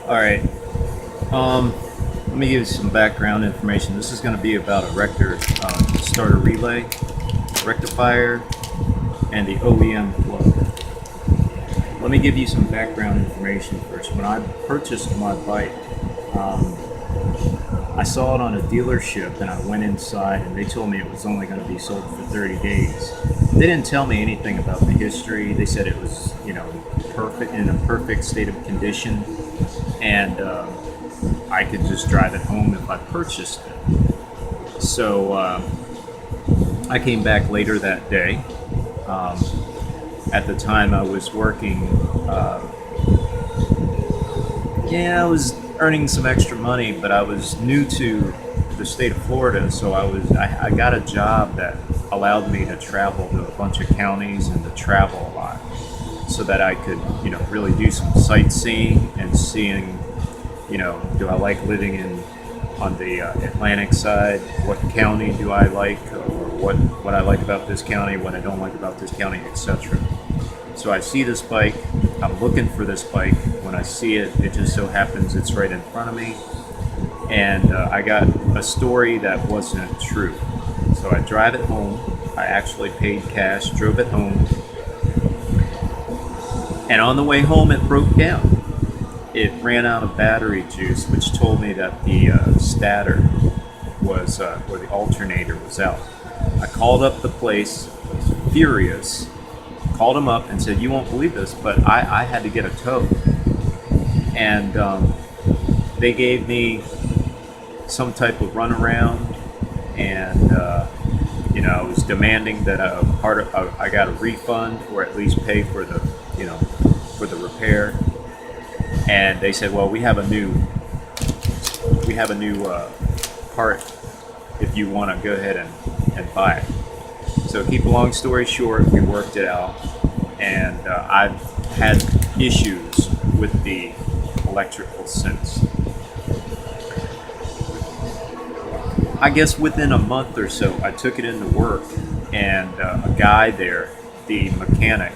All right. Let me give you some background information. This is going to be about a starter relay, rectifier, and the OEM plug. Let me give you some background information first. When I purchased my bike, I saw it on a dealership and I went inside and they told me it was only going to be sold for 30 days. They didn't tell me anything about the history. They said it was, perfect, in a perfect state of condition, and I could just drive it home if I purchased it. So I came back later that day. At the time I was working, I was earning some extra money, but I was new to the state of Florida, so I got a job that allowed me to travel to a bunch of counties and to travel a lot, so that I could, really do some sightseeing and seeing, do I like living on the Atlantic side? What county do I like, or what I like about this county, what I don't like about this county, etc. So I see this bike, I'm looking for this bike. When I see it, it just so happens it's right in front of me. And I got a story that wasn't true. So I drive it home. I actually paid cash, drove it home. And on the way home, it broke down. It ran out of battery juice, which told me that the stator was, or the alternator was out. I called up the place, was furious, called them up and said, "You won't believe this, but I had to get a tow." And they gave me some type of runaround, and I was demanding that I got a refund, or at least pay for the for the repair. And they said, "Well, we have a new part if you want to go ahead and buy it." So keep a long story short, we worked it out, and I've had issues with the electrical since. I guess within a month or so, I took it into work, and a guy there, the mechanic,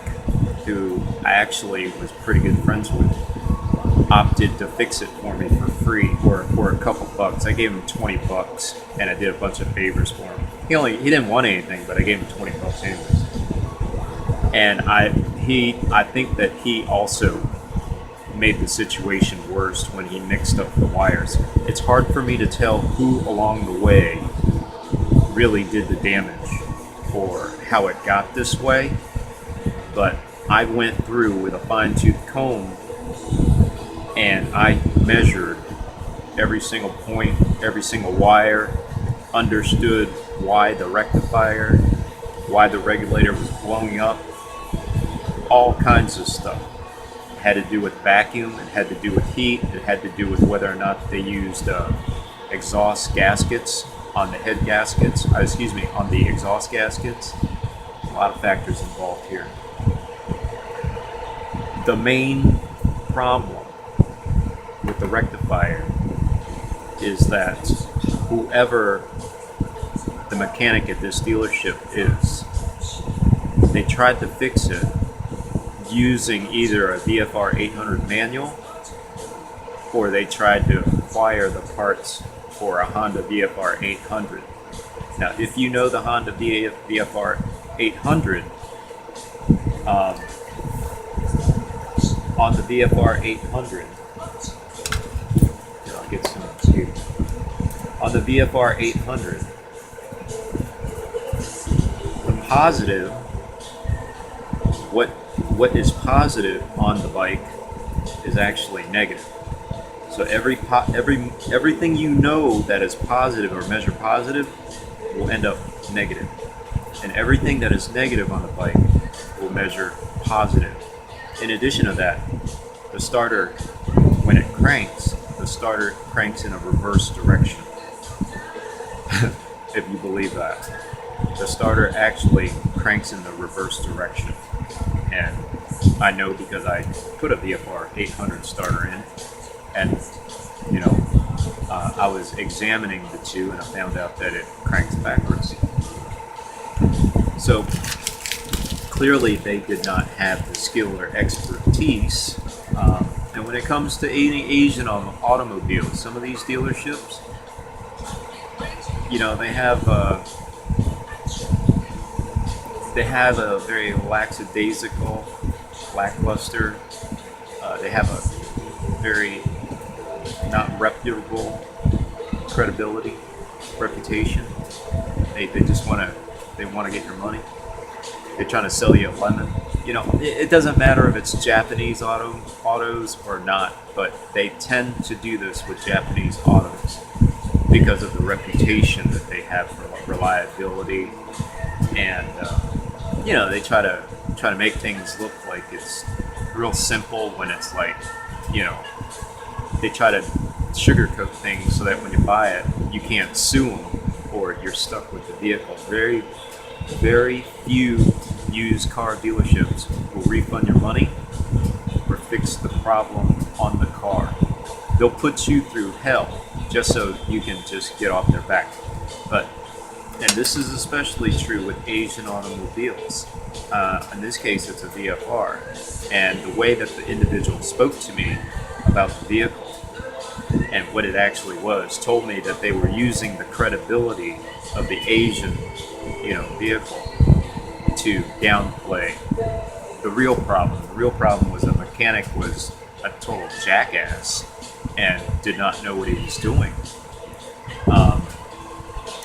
who I actually was pretty good friends with, opted to fix it for me for free, or for a couple bucks. I gave him $20, and I did a bunch of favors for him. He didn't want anything, but I gave him $20 anyways. And I think that he also made the situation worse when he mixed up the wires. It's hard for me to tell who along the way really did the damage or how it got this way, but I went through with a fine-tooth comb and I measured every single point, every single wire, understood why the rectifier, why the regulator was blowing up, all kinds of stuff. It had to do with vacuum, it had to do with heat, it had to do with whether or not they used exhaust gaskets on the head gaskets, on the exhaust gaskets. A lot of factors involved here. The main problem with the rectifier is that whoever the mechanic at this dealership is, they tried to fix it using either a VFR750 manual, or they tried to acquire the parts for a Honda VFR800. Now, if you know the Honda VFR800, on the VFR800, I'll get some too. On the VFR800, the positive, what is positive on the bike is actually negative. So everything you know that is positive or measure positive will end up negative, and everything that is negative on the bike will measure positive. In addition to that, the starter, when it cranks, the starter cranks in a reverse direction. If you believe that. The starter actually cranks in the reverse direction. And I know because I put a VFR800 starter in, and I was examining the two and I found out that it cranks backwards. So clearly they did not have the skill or expertise. And when it comes to any Asian automobiles, some of these dealerships, they have a very lackadaisical, lackluster. They have a very not reputable credibility, reputation. They just want to get your money. They're trying to sell you a lemon. It doesn't matter if it's Japanese autos or not, but they tend to do this with Japanese autos because of the reputation that they have for reliability, and they try to make things look like it's real simple when it's like, they try to sugarcoat things so that when you buy it, you can't sue them or you're stuck with the vehicle. Very, very few used car dealerships will refund your money or fix the problem on the car. They'll put you through hell just so you can just get off their back. And this is especially true with Asian automobiles. In this case, it's a VFR. And the way that the individual spoke to me about the vehicle and what it actually was told me that they were using the credibility of the Asian, vehicle to downplay the real problem. The real problem was the mechanic was a total jackass and did not know what he was doing.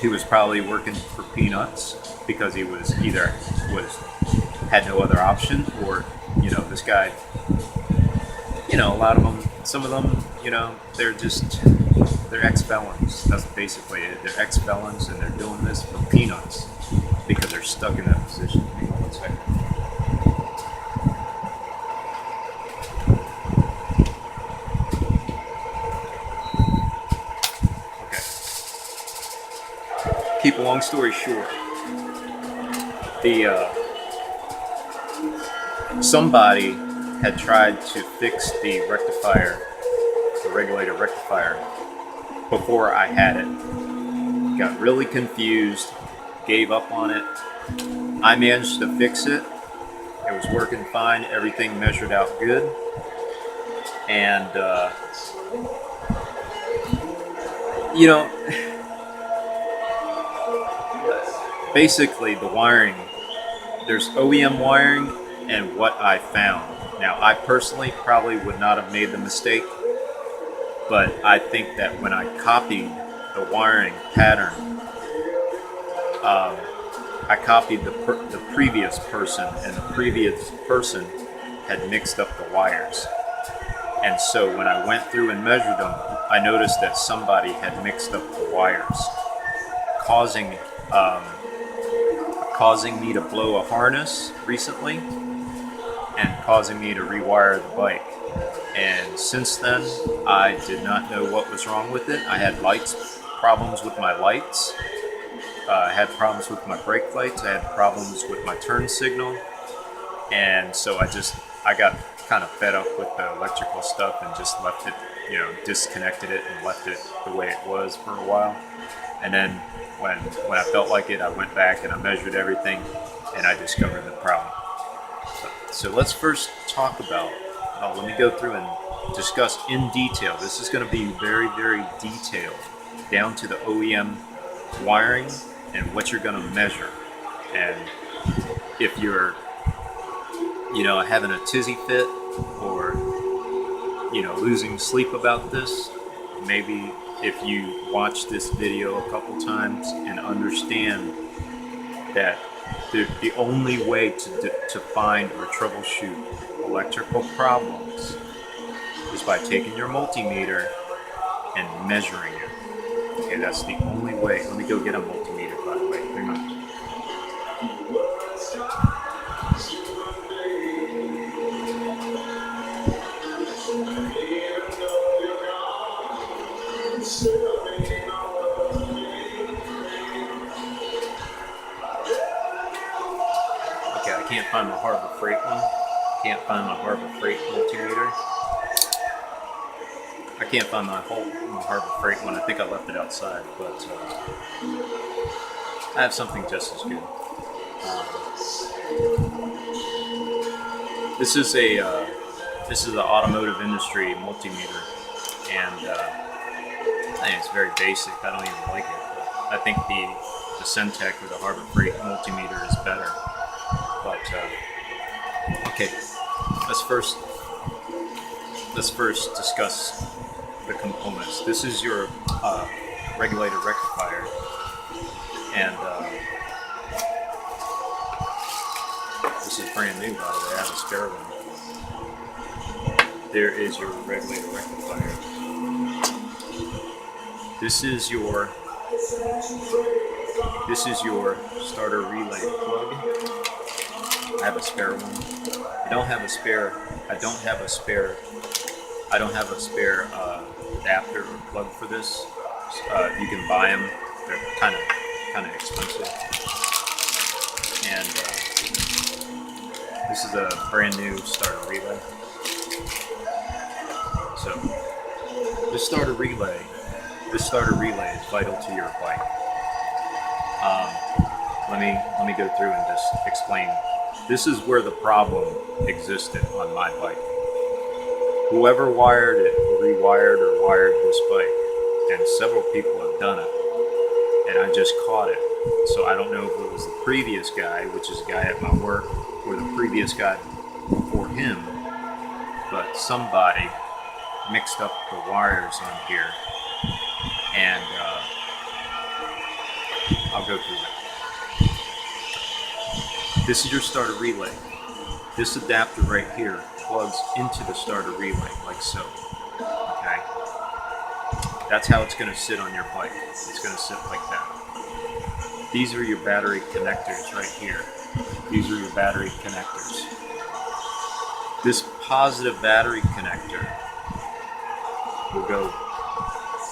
He was probably working for peanuts because he was had no other option, or this guy, a lot of them, some of them, they're ex-felons. That's basically it. They're ex-felons and they're doing this for peanuts because they're stuck in that position. Hang on one second. Okay. Keep a long story short. Somebody had tried to fix the rectifier, the regulator rectifier, before I had it. Got really confused, gave up on it. I managed to fix it. It was working fine. Everything measured out good. And, basically the wiring, there's OEM wiring and what I found. Now, I personally probably would not have made the mistake, but I think that when I copied the wiring pattern, I copied the previous person, and the previous person had mixed up the wires. And so when I went through and measured them, I noticed that somebody had mixed up the wires, causing me to blow a harness recently and causing me to rewire the bike. And since then, I did not know what was wrong with it. I had problems with my lights. I had problems with my brake lights. I had problems with my turn signal. And so I got kind of fed up with the electrical stuff and just left it, disconnected it and left it the way it was for a while. And then when I felt like it, I went back and I measured everything and I discovered the problem. So let's first talk about, let me go through and discuss in detail. This is going to be very, very detailed, down to the OEM wiring and what you're going to measure. And if you're, having a tizzy fit or, losing sleep about this, maybe if you watch this video a couple times and understand that the only way to find or troubleshoot electrical problems is by taking your multimeter and measuring it. Okay, that's the only way. Let me go get a multimeter, by the way. Hang on. Okay, I can't find my Harbor Freight one. Can't find my Harbor Freight multimeter. I can't find my Harbor Freight one. I think I left it outside, but I have something just as good. This is a This is the automotive industry multimeter, and I think it's very basic. I don't even like it. But I think the Syntec or the Harbor Freight multimeter is better. But okay, let's first discuss the components. This is your regulator rectifier, and this is brand new, by the way. I have a spare one. There is your regulator rectifier. This is your starter relay plug. I have a spare one. I don't have a spare adapter or plug for this. You can buy them. They're kind of expensive. And this is a brand new starter relay. So this starter relay is vital to your bike. Let me go through and just explain. This is where the problem existed on my bike. Whoever wired it, rewired or wired this bike, and several people have done it, and I just caught it. So I don't know if it was the previous guy, which is a guy at my work, or the previous guy before him, but somebody mixed up the wires on here, and I'll go through that. This is your starter relay. This adapter right here plugs into the starter relay like so. Okay? That's how it's going to sit on your bike. It's going to sit like that. These are your battery connectors right here. These are your battery connectors. This positive battery connector will go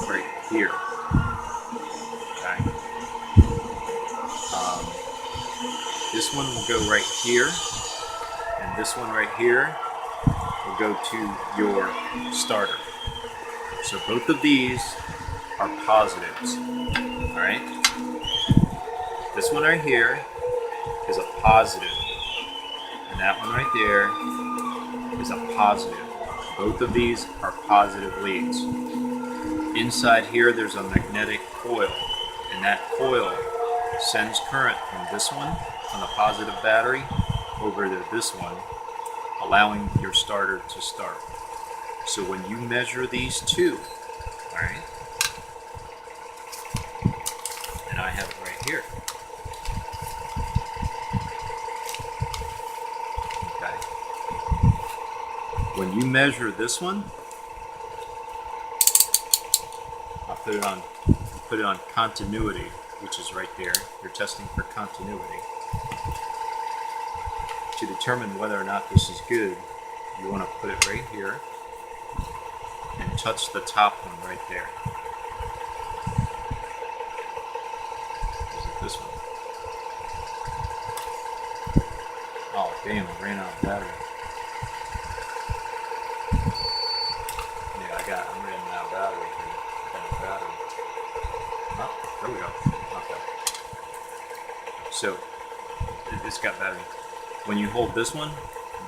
right here. Okay? This one will go right here, and this one right here will go to your starter. So both of these are positives. All right? This one right here is a positive, and that one right there is a positive. Both of these are positive leads. Inside here there's a magnetic coil, and that coil sends current from this one on the positive battery over to this one, allowing your starter to start. So when you measure these two, all right, and I have it right here. Okay. When you measure this one, I'll put it on continuity, which is right there. You're testing for continuity. To determine whether or not this is good, you want to put it right here and touch the top one right there. Is it this one? Oh damn, I ran out of battery. Yeah, I'm running out of battery here. I got no battery. Oh, there we go. Okay. So, it's got battery. When you hold this one,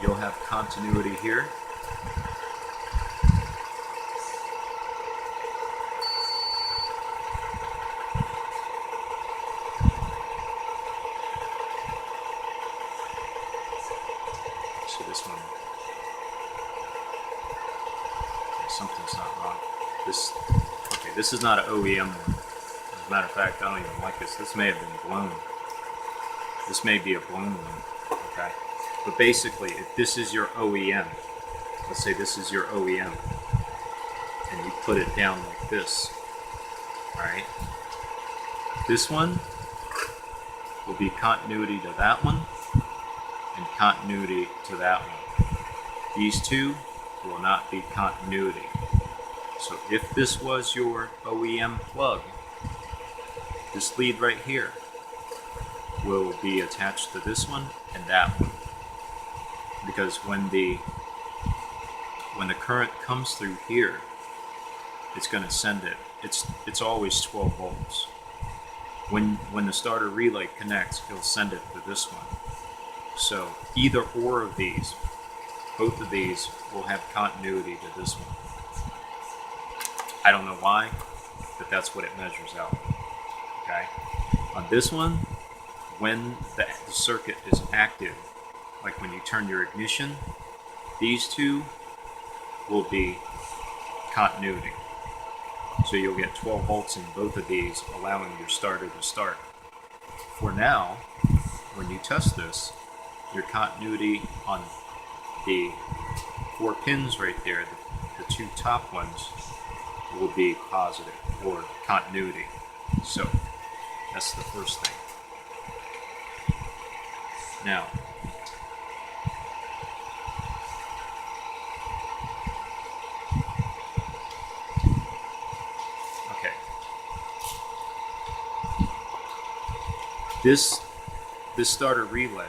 you'll have continuity here. So this one, something's not wrong. This is not an OEM one. As a matter of fact, I don't even like this. This may have been blown. This may be a blown one. Okay. But basically, if this is your OEM, let's say this is your OEM, and you put it down like this, alright? This one will be continuity to that one, and continuity to that one. These two will not be continuity. So if this was your OEM plug, this lead right here will be attached to this one and that one, because when the current comes through here, it's going to send it. It's always 12 volts. When the starter relay connects, it'll send it to this one. So either or of these both of these will have continuity to this one. I don't know why, but that's what it measures out. Okay. On this one, when the circuit is active, like when you turn your ignition, these two will be continuity. So you'll get 12 volts in both of these, allowing your starter to start. For now, when you test this, your continuity on the 4 pins right there, the 2 top ones, will be positive, or continuity. So that's the first thing. Now, okay, this starter relay,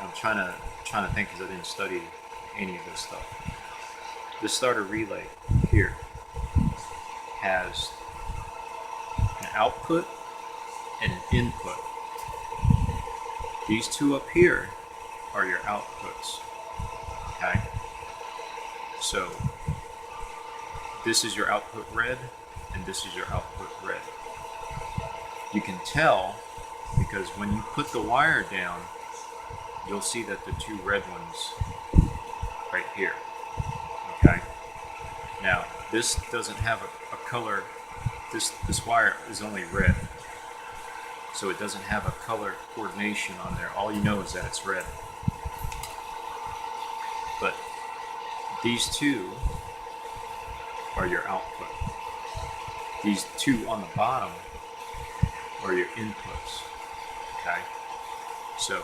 I'm trying to think because I didn't study any of this stuff. This starter relay here has an output and an input. These two up here are your outputs. Okay? So this is your output red, and this is your output red. You can tell because when you put the wire down, you'll see that the 2 red ones right here. Okay? Now, this doesn't have a color. This wire is only red. So it doesn't have a color coordination on there. All you know is that it's red. But these 2 are your output. These 2 on the bottom are your inputs. Okay? So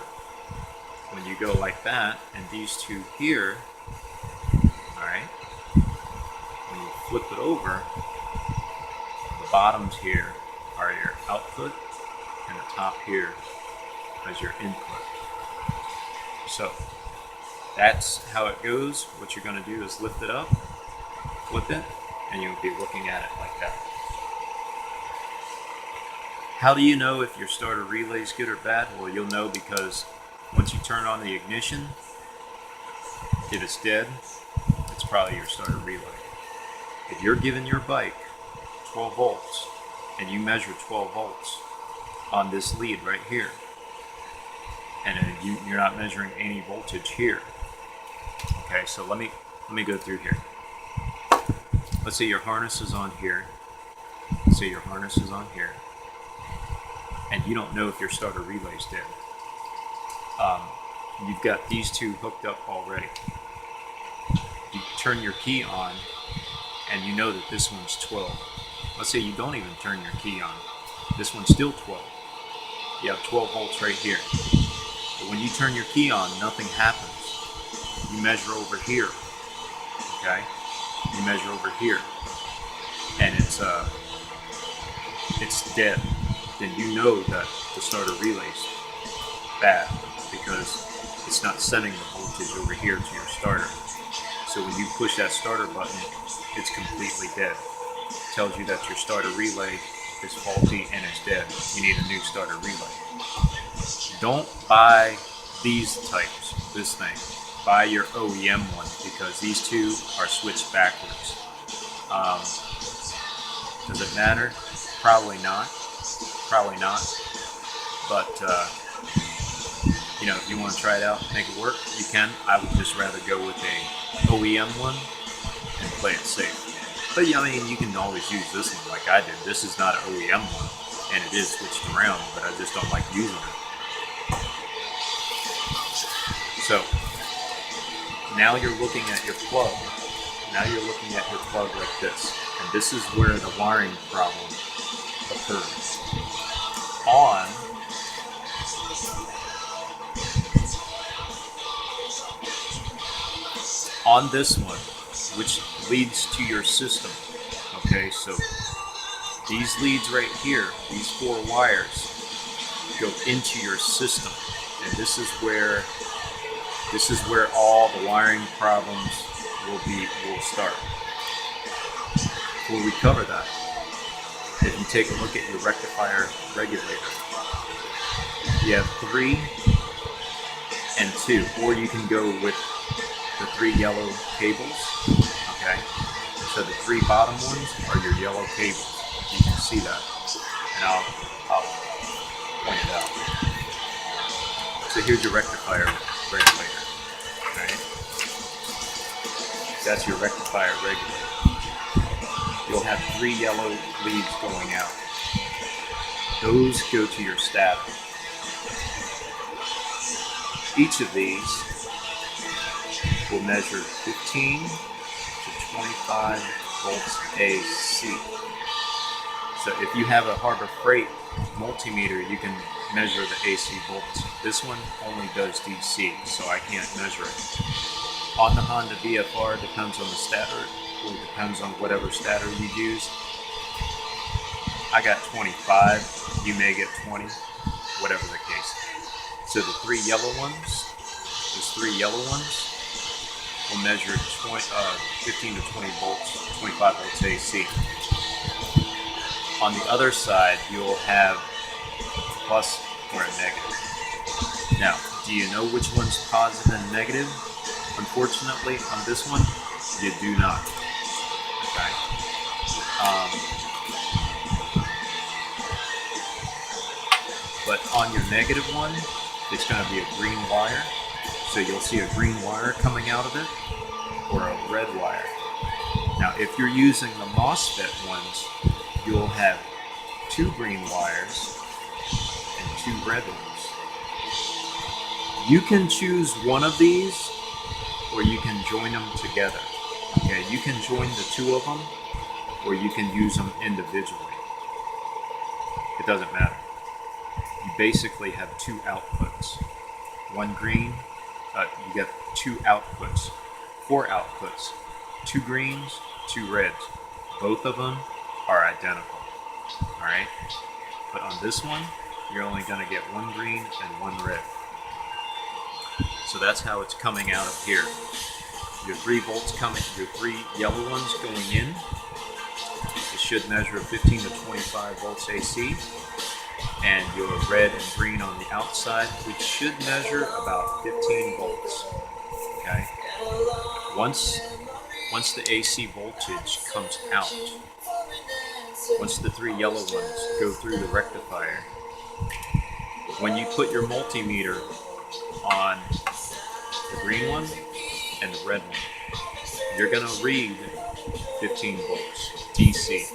when you go like that, and these 2 here, alright, when you flip it over, the bottoms here are your output, and the top here is your input. So that's how it goes. What you're going to do is lift it up, flip it, and you'll be looking at it like that. How do you know if your starter relay is good or bad? Well, you'll know because once you turn on the ignition, if it's dead, it's probably your starter relay. If you're giving your bike 12 volts and you measure 12 volts on this lead right here, and you're not measuring any voltage here. Okay, so let me go through here. Let's say your harness is on here. Let's say your harness is on here, and you don't know if your starter relay's dead. You've got these 2 hooked up already. You turn your key on, and you know that this one's 12. Let's say you don't even turn your key on. This one's still 12. You have 12 volts right here. But when you turn your key on, nothing happens. You measure over here. Okay? You measure over here. And it's dead. Then you know that the starter relay's bad because it's not sending the voltage over here to your starter. So when you push that starter button, it's completely dead. It tells you that your starter relay is faulty and it's dead. You need a new starter relay. Don't buy these types, this thing. Buy your OEM one because these 2 are switched backwards. Does it matter? Probably not. Probably not. But if you want to try it out, make it work, you can. I would just rather go with a OEM one and play it safe. But yeah, I mean, you can always use this one like I did. This is not an OEM one, and it is switched around, but I just don't like using it. So now you're looking at your plug. Now you're looking at your plug like this, and this is where the wiring problem occurs. On this one, which leads to your system. Okay, so these leads right here, these 4 wires, go into your system, and this is where all the wiring problems will start. Before we cover that, if you take a look at your rectifier regulator, you have 3 and 2, or you can go with the 3 yellow cables. Okay, so the 3 bottom ones are your yellow cables. You can see that, and I'll point it out. So here's your rectifier regulator. Right? That's your rectifier regulator. You'll have 3 yellow leads going out. Those go to your stator. Each of these will measure 15 to 25 volts AC. So if you have a Harbor Freight multimeter, you can measure the AC volts. This one only does DC, so I can't measure it. On the Honda VFR, depends on the stator, or depends on whatever stator you use. I got 25, you may get 20, whatever the case. So the 3 yellow ones, those 3 yellow ones will measure 15 to 20 volts, 25 volts AC. On the other side, you'll have a plus or a negative. Now, do you know which one's positive and negative? Unfortunately, on this one, you do not. Okay. But on your negative one, it's going to be a green wire. So you'll see a green wire coming out of it, or a red wire. Now, if you're using the MOSFET ones, you'll have 2 green wires and 2 red ones. You can choose one of these, or you can join them together. Okay, you can join the 2 of them, or you can use them individually. It doesn't matter. You basically have 2 outputs. One green, you get 2 outputs, 4 outputs, 2 greens, 2 reds. Both of them are identical. All right, but on this one, you're only going to get 1 green and 1 red. So that's how it's coming out of here. Your 3 volts coming, your 3 yellow ones going in. It should measure 15 to 25 volts AC. And your red and green on the outside, which should measure about 15 volts. Okay. Once the AC voltage comes out, once the 3 yellow ones go through the rectifier, when you put your multimeter on the green one and the red one, you're going to read 15 volts DC.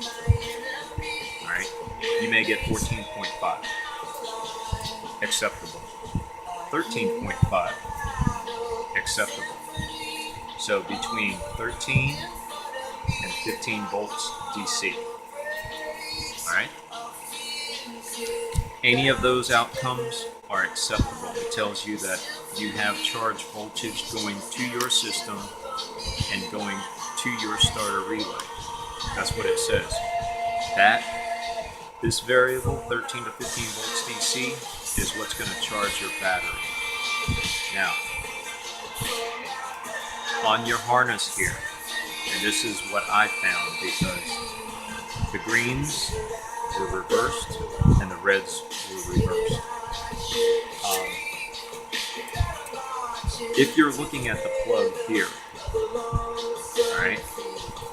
Alright? You may get 14.5. Acceptable. 13.5. Acceptable. So between 13 and 15 volts DC. Alright? Any of those outcomes are acceptable. It tells you that you have charge voltage going to your system and going to your starter relay. That's what it says. This variable, 13 to 15 volts DC, is what's going to charge your battery. Now, on your harness here, and this is what I found because the greens were reversed and the reds were reversed. If you're looking at the plug here, alright,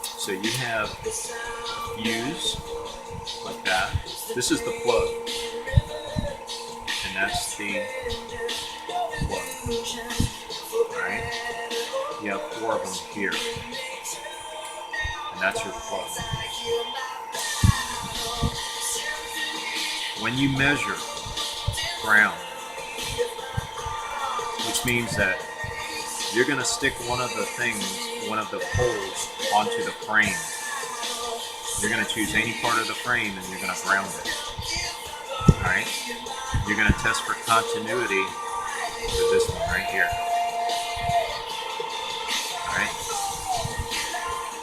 so you have a fuse like that. This is the plug, and that's the plug. Alright, you have 4 of them here, and that's your plug. When you measure ground, which means that you're going to stick one of the poles onto the frame. You're going to choose any part of the frame and you're going to ground it. Alright? You're going to test for continuity with this one right here. Alright?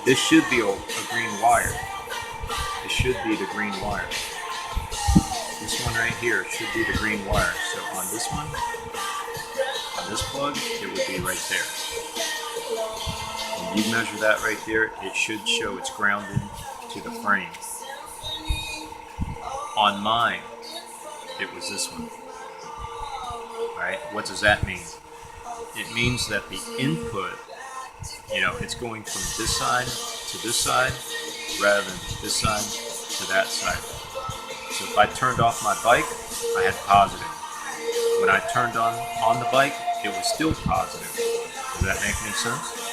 This should be a green wire. It should be the green wire. This one right here should be the green wire. So on this one, on this plug, it would be right there. When you measure that right there, it should show it's grounded to the frame. On mine, it was this one. Alright, what does that mean? It means that the input You know, it's going from this side to this side rather than this side to that side. So if I turned off my bike, I had positive. When I turned on the bike, it was still positive. Does that make any sense?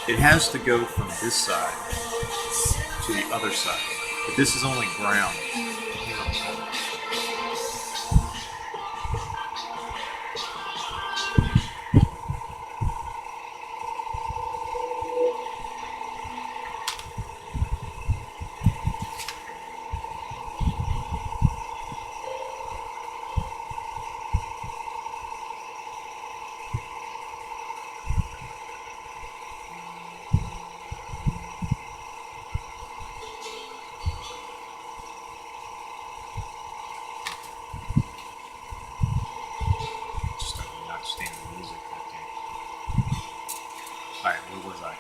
It has to go from this side to the other side. But this is only ground. Alright, where was I?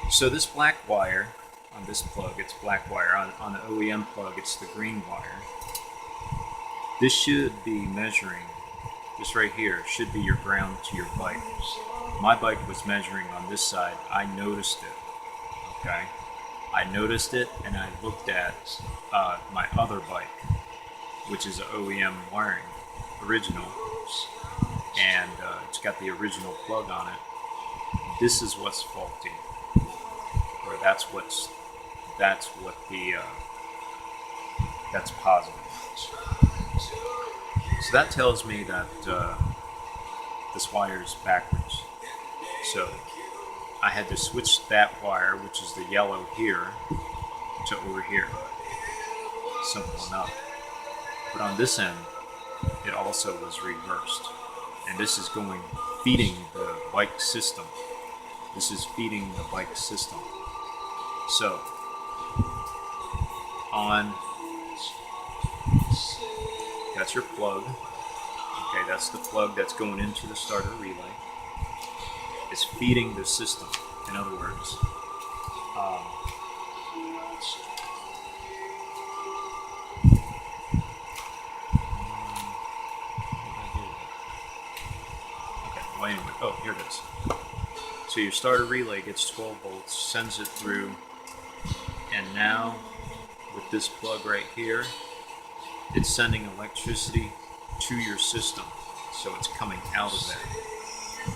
So this black wire on this plug, it's black wire. On the OEM plug, it's the green wire. This should be measuring, this right here, should be your ground to your bike. My bike was measuring on this side. I noticed it, okay? I noticed it and I looked at my other bike, which is an OEM wiring, original. And it's got the original plug on it. This is what's faulty, or that's positive. So that tells me that this wire is backwards. So I had to switch that wire, which is the yellow here, to over here. Simple enough. But on this end, it also was reversed. And this is feeding the bike system. This is feeding the bike system. So, that's your plug. Okay, that's the plug that's going into the starter relay. It's feeding the system, in other words. Anyway, oh, here it is. So your starter relay gets 12 volts, sends it through, and now with this plug right here, it's sending electricity to your system. So it's coming out of there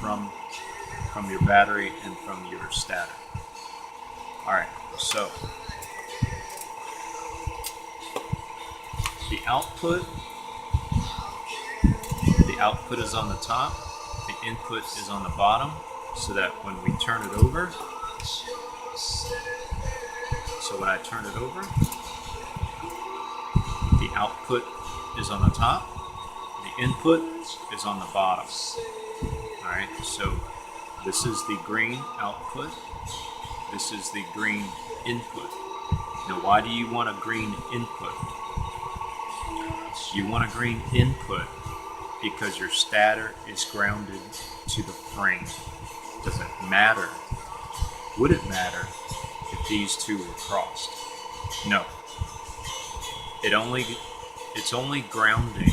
from your battery and from your stator. Alright, so the output is on the top. The input is on the bottom, so that when we turn it over, when I turn it over, the output is on the top, the input is on the bottom. Alright, so this is the green output, this is the green input. Now why do you want a green input? You want a green input because your stator is grounded to the frame. Does it matter? Would it matter if these two were crossed? No. It's only grounding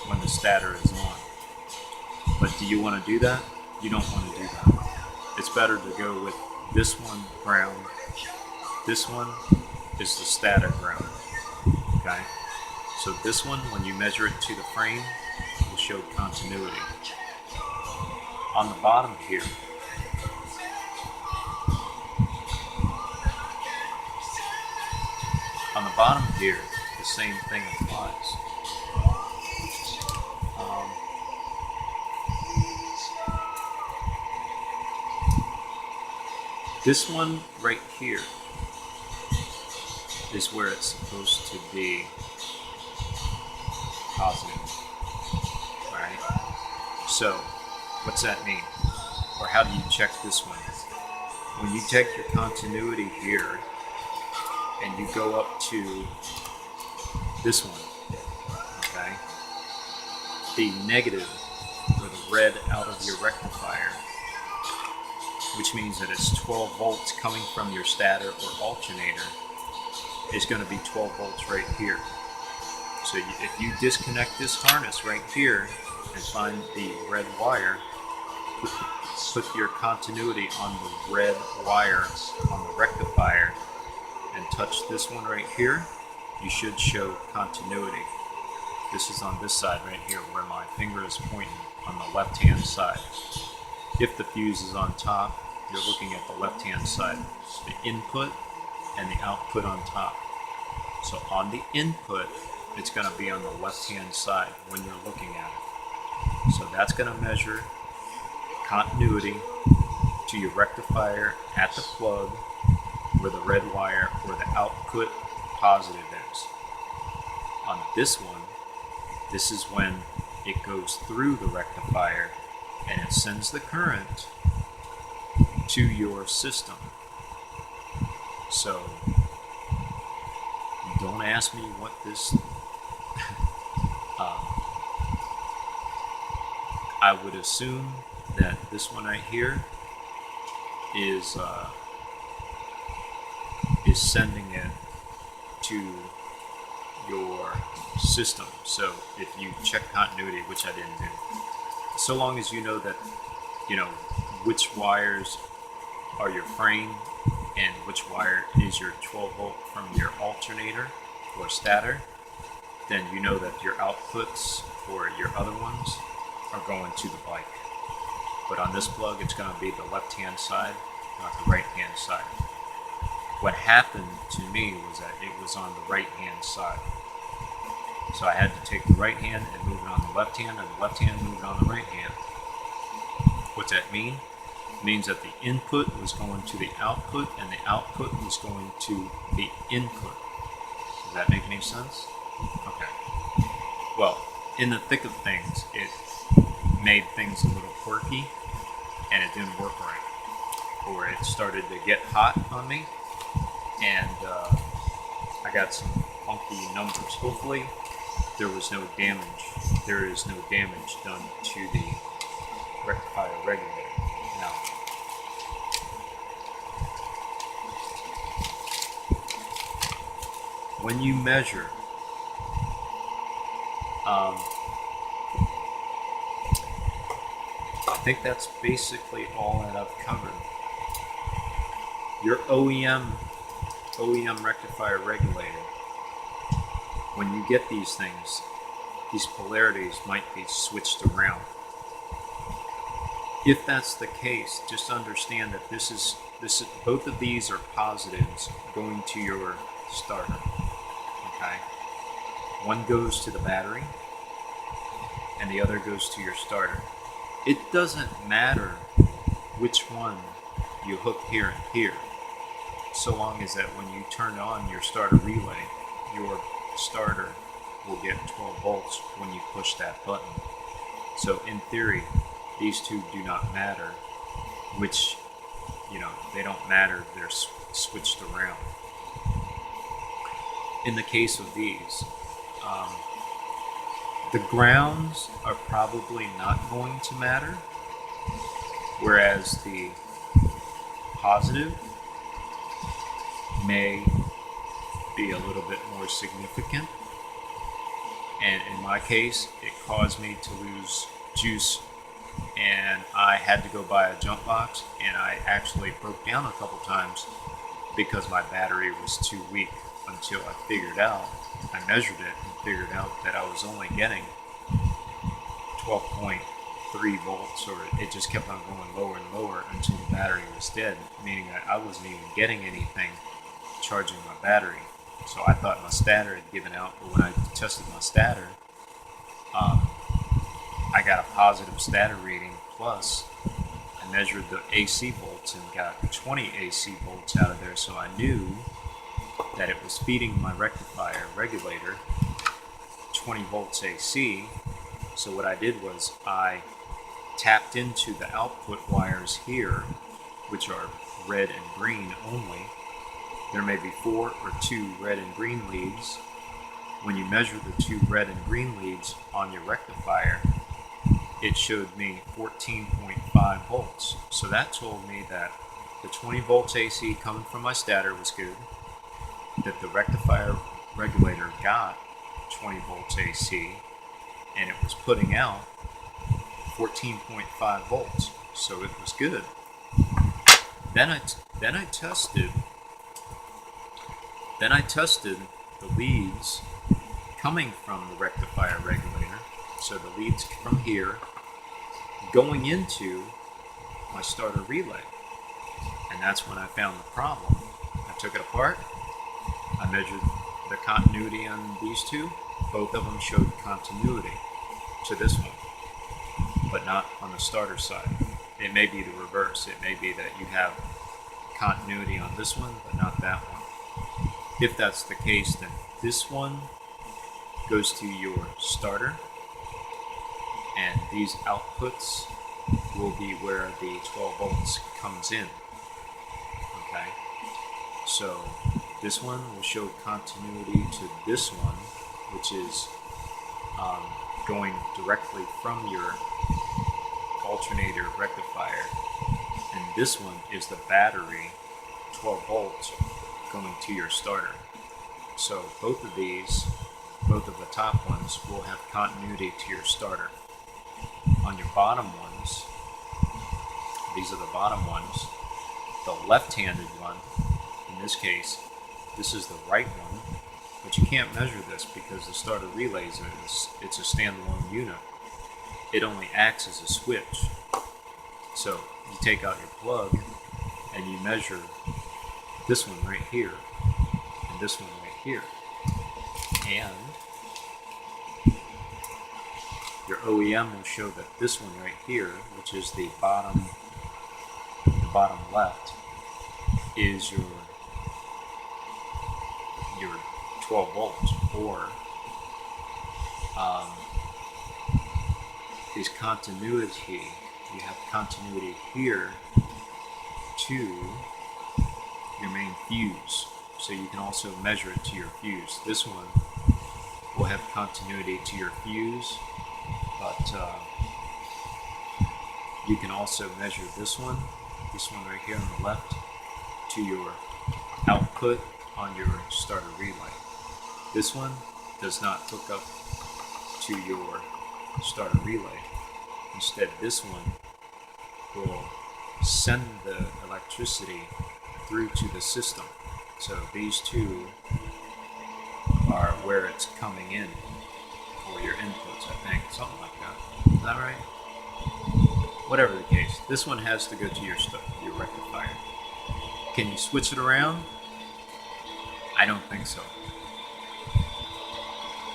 when the stator is on. But do you want to do that? You don't want to do that. It's better to go with this one ground. This one is the stator ground. Okay? So this one, when you measure it to the frame, will show continuity. On the bottom here, the same thing applies. This one right here is where it's supposed to be positive. Alright? So, what's that mean? Or how do you check this one? When you take your continuity here and you go up to this one, okay? The negative, or the red out of your rectifier, which means that it's 12 volts coming from your stator or alternator, is going to be 12 volts right here. So if you disconnect this harness right here and find the red wire, put your continuity on the red wire on the rectifier and touch this one right here, you should show continuity. This is on this side right here where my finger is pointing, on the left hand side. If the fuse is on top, you're looking at the left hand side, the input and the output on top. So on the input, it's going to be on the left hand side when you're looking at it. So that's going to measure continuity to your rectifier at the plug where the red wire or the output positive is. On this one, this is when it goes through the rectifier and it sends the current to your system. So don't ask me what this I would assume that this one right here is sending it to your system. So if you check continuity, which I didn't do, so long as you know that which wires are your frame and which wire is your 12 volt from your alternator or stator, then you know that your outputs for your other ones are going to the bike. But on this plug, it's going to be the left hand side, not the right hand side. What happened to me was that it was on the right hand side. So I had to take the right hand and move it on the left hand, and the left hand move it on the right hand. What's that mean? It means that the input was going to the output, and the output was going to the input. Does that make any sense? Okay. Well, in the thick of things, it made things a little quirky, and it didn't work right. Or it started to get hot on me, and I got some funky numbers. Hopefully, there was no damage. There is no damage done to the rectifier regulator. Now, when you measure, I think that's basically all that I've covered. Your OEM rectifier regulator, when you get these things, these polarities might be switched around. If that's the case, just understand that this is both of these are positives going to your starter. Okay? One goes to the battery and the other goes to your starter. It doesn't matter which one you hook here and here, so long as that when you turn on your starter relay, your starter will get 12 volts when you push that button. So in theory, these two do not matter, which, they don't matter, they're switched around. In the case of these, the grounds are probably not going to matter, whereas the positive may be a little bit more significant. And in my case, it caused me to lose juice, and I had to go buy a jump box, and I actually broke down a couple times because my battery was too weak, until I figured out, I measured it and figured out that I was only getting 12.3 volts, or it just kept on going lower and lower until the battery was dead, meaning that I wasn't even getting anything charging my battery. So I thought my stator had given out, but when I tested my stator, I got a positive stator reading, plus I measured the AC volts and got 20 AC volts out of there, so I knew that it was feeding my rectifier regulator 20 volts AC. So what I did was I tapped into the output wires here, which are red and green only. There may be 4 or 2 red and green leads. When you measure the 2 red and green leads on your rectifier, it showed me 14.5 volts. So that told me that the 20 volts AC coming from my stator was good, that the rectifier regulator got 20 volts AC, and it was putting out 14.5 volts, so it was good. Then I tested the leads coming from the rectifier regulator. So the leads from here going into my starter relay. And that's when I found the problem. I took it apart. I measured the continuity on these two. Both of them showed continuity to this one, but not on the starter side. It may be the reverse. It may be that you have continuity on this one, but not that one. If that's the case, then this one goes to your starter, and these outputs will be where the 12 volts comes in. Okay, so this one will show continuity to this one, which is going directly from your alternator rectifier, and this one is the battery 12 volts going to your starter. So both of these, both of the top ones, will have continuity to your starter. On your bottom ones, these are the bottom ones, the left-handed one, in this case, this is the right one, but you can't measure this because the starter relay it's a standalone unit. It only acts as a switch. So you take out your plug and you measure this one right here and this one right here. And your OEM will show that this one right here, which is the bottom left, is your 12 volts, or is continuity. You have continuity here to your main fuse, so you can also measure it to your fuse. This one will have continuity to your fuse, but you can also measure this one right here on the left, to your output on your starter relay. This one does not hook up to your starter relay. Instead, this one will send the electricity through to the system. So these two are where it's coming in, or your inputs, I think, something like that. Is that right? Whatever the case, this one has to go to your rectifier. Can you switch it around? I don't think so.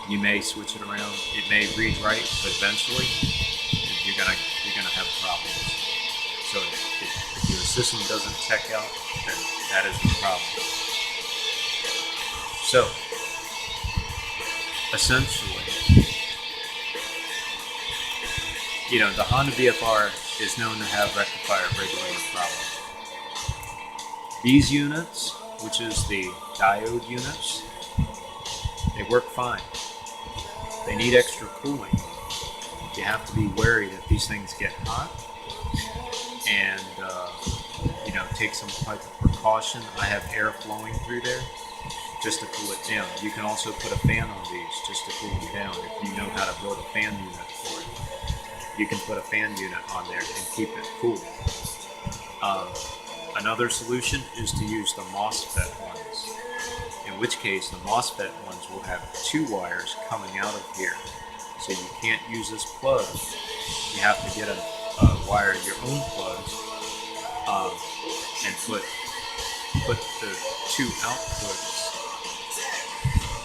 You may switch it around. It may read right, but eventually you're gonna have problems. So if your system doesn't check out, then that is the problem. So essentially, the Honda VFR is known to have rectifier regulator problems. These units, which is the diode units, they work fine. They need extra cooling. You have to be wary that these things get hot, and take some type of precaution. I have air flowing through there just to cool it down. You can also put a fan on these just to cool them down if you know how to build a fan unit for it. You can put a fan unit on there and keep it cool. Another solution is to use the MOSFET ones, in which case the MOSFET ones will have two wires coming out of here. So you can't use this plug. You have to get a wire your own plugs, and put the two outputs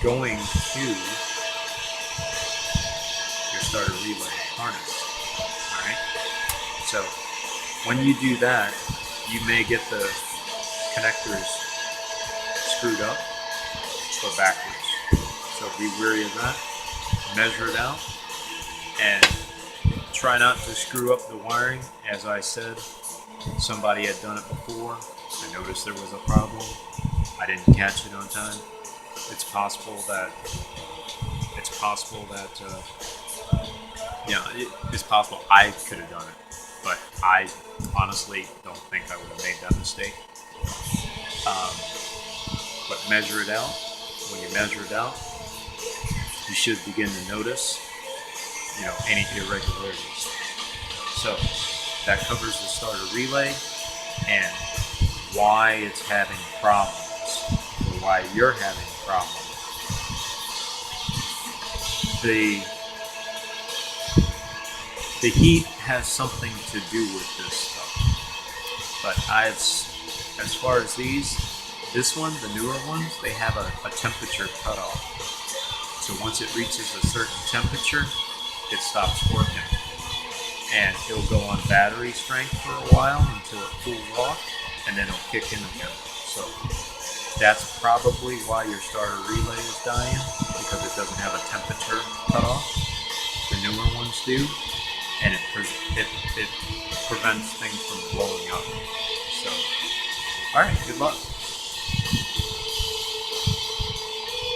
going to your starter relay harness. Alright? So when you do that, you may get the connectors screwed up or backwards. So be wary of that. Measure it out and try not to screw up the wiring. As I said, somebody had done it before. I noticed there was a problem. I didn't catch it on time. It's possible that it's possible I could have done it, but I honestly don't think I would have made that mistake. But measure it out. When you measure it out, you should begin to notice, any irregularities. So that covers the starter relay and why it's having problems, or why you're having problems. The heat has something to do with this stuff. But as far as this one, the newer ones, they have a temperature cutoff. So once it reaches a certain temperature, it stops working. And it'll go on battery strength for a while until it cools off, and then it'll kick in again. So that's probably why your starter relay is dying, because it doesn't have a temperature cutoff. The newer ones do, and it prevents things from blowing up. So, all right, good luck.